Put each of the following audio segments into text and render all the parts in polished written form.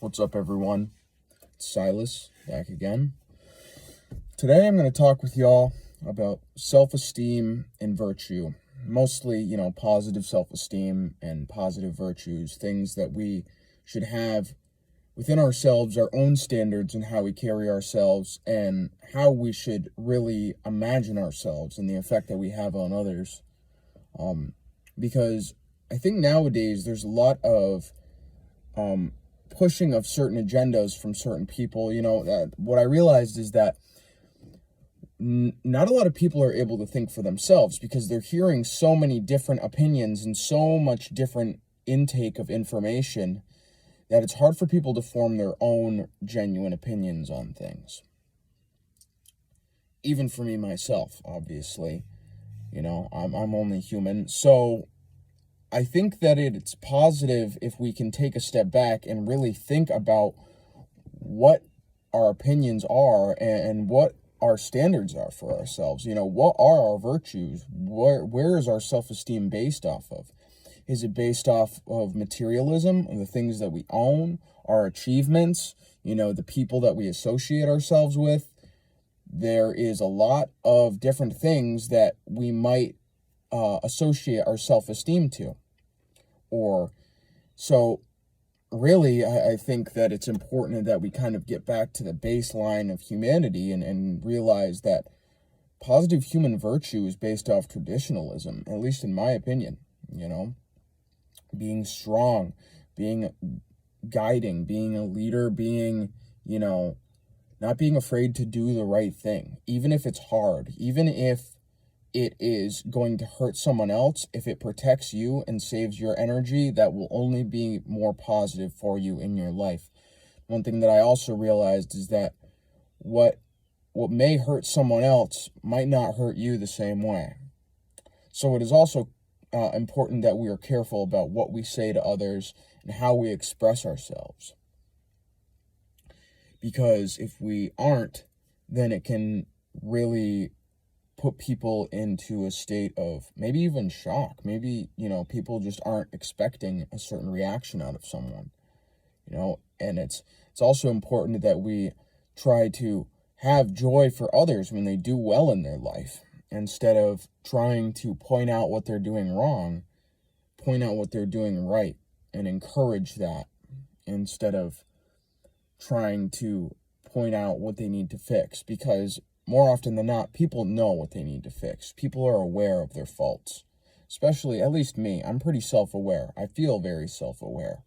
What's up, everyone? It's Silas, back again. Today I'm going to talk with y'all about self-esteem and virtue. Mostly, positive self-esteem and positive virtues, things that we should have within ourselves, our own standards and how we carry ourselves, and how we should really imagine ourselves and the effect that we have on others. Because I think nowadays there's a lot of pushing of certain agendas from certain people. What I realized is that not a lot of people are able to think for themselves because they're hearing so many different opinions and so much different intake of information that it's hard for people to form their own genuine opinions on things. Even for me myself, obviously, I'm only human. So I think that it's positive if we can take a step back and really think about what our opinions are and what our standards are for ourselves. What are our virtues? Where is our self-esteem based off of? Is it based off of materialism and the things that we own, our achievements, the people that we associate ourselves with? There is a lot of different things that we might associate our self-esteem to. So really, I think that it's important that we kind of get back to the baseline of humanity and realize that positive human virtue is based off traditionalism, at least in my opinion. Being strong, being guiding, being a leader, being, not being afraid to do the right thing, even if it's hard, even if it is going to hurt someone else. If it protects you and saves your energy, that will only be more positive for you in your life. One thing that I also realized is that what may hurt someone else might not hurt you the same way. So it is also important that we are careful about what we say to others and how we express ourselves. Because if we aren't, then it can really put people into a state of maybe even shock. Maybe, people just aren't expecting a certain reaction out of someone, and it's also important that we try to have joy for others when they do well in their life, instead of trying to point out what they're doing wrong, point out what they're doing right and encourage that, instead of trying to point out what they need to fix. Because more often than not, people know what they need to fix. People are aware of their faults. Especially, at least me, I'm pretty self-aware. I feel very self-aware.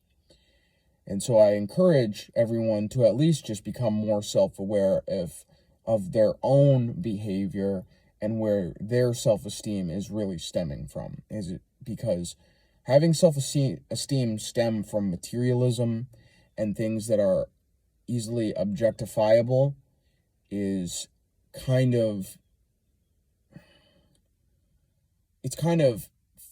And so I encourage everyone to at least just become more self-aware of their own behavior and where their self-esteem is really stemming from. Is it because having self-esteem stem from materialism and things that are easily objectifiable is kind of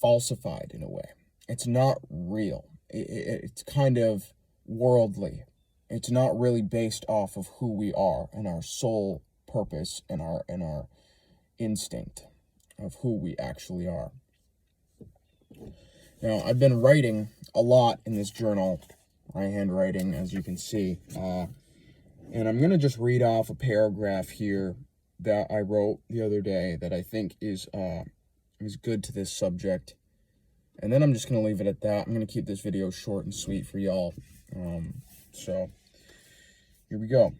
falsified in a way. It's not real. It's kind of worldly. It's not really based off of who we are and our soul purpose and our instinct of who we actually are. Now, I've been writing a lot in this journal, my handwriting, as you can see, and I'm going to just read off a paragraph here that I wrote the other day that I think is good to this subject. And then I'm just going to leave it at that. I'm going to keep this video short and sweet for y'all. So here we go.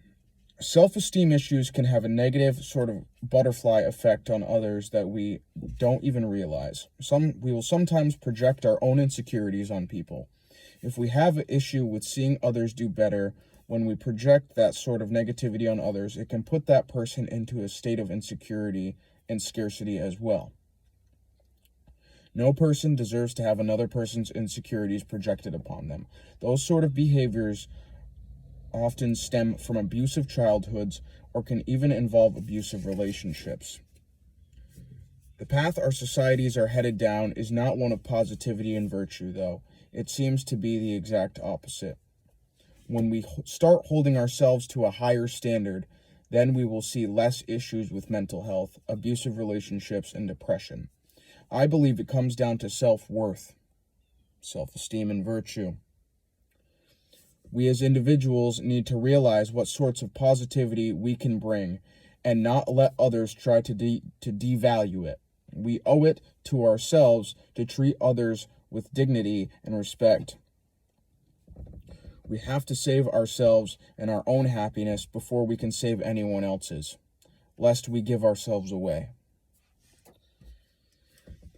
Self-esteem issues can have a negative sort of butterfly effect on others that we don't even realize. We will sometimes project our own insecurities on people. If we have an issue with seeing others do better, when we project that sort of negativity on others, it can put that person into a state of insecurity and scarcity as well. No person deserves to have another person's insecurities projected upon them. Those sort of behaviors often stem from abusive childhoods or can even involve abusive relationships. The path our societies are headed down is not one of positivity and virtue, though. It seems to be the exact opposite. When we start holding ourselves to a higher standard, then we will see less issues with mental health, abusive relationships, and depression. I believe it comes down to self-worth, self-esteem, and virtue. We as individuals need to realize what sorts of positivity we can bring and not let others try to devalue it. We owe it to ourselves to treat others with dignity and respect. We have to save ourselves and our own happiness before we can save anyone else's, lest we give ourselves away.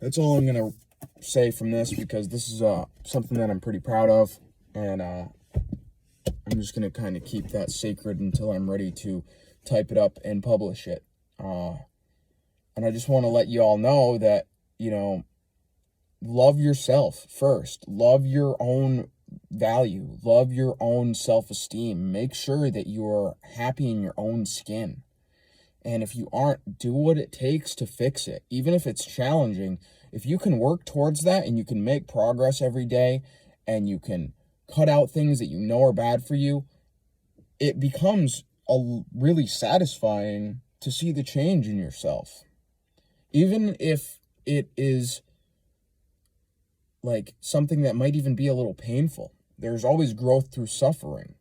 That's all I'm going to say from this, because this is something that I'm pretty proud of, and I'm just going to kind of keep that sacred until I'm ready to type it up and publish it. And I just want to let you all know that, love yourself first. Love your own value. Love your own self-esteem. Make sure that you are happy in your own skin. And if you aren't, do what it takes to fix it. Even if it's challenging, if you can work towards that and you can make progress every day and you can cut out things that you know are bad for you, it becomes really satisfying to see the change in yourself. Even if it is like something that might even be a little painful, there's always growth through suffering.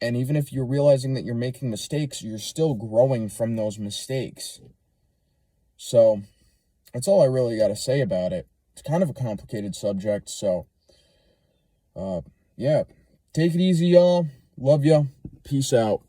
And even if you're realizing that you're making mistakes, you're still growing from those mistakes. So that's all I really got to say about it. It's kind of a complicated subject. So, yeah, take it easy, y'all. Love ya. Peace out.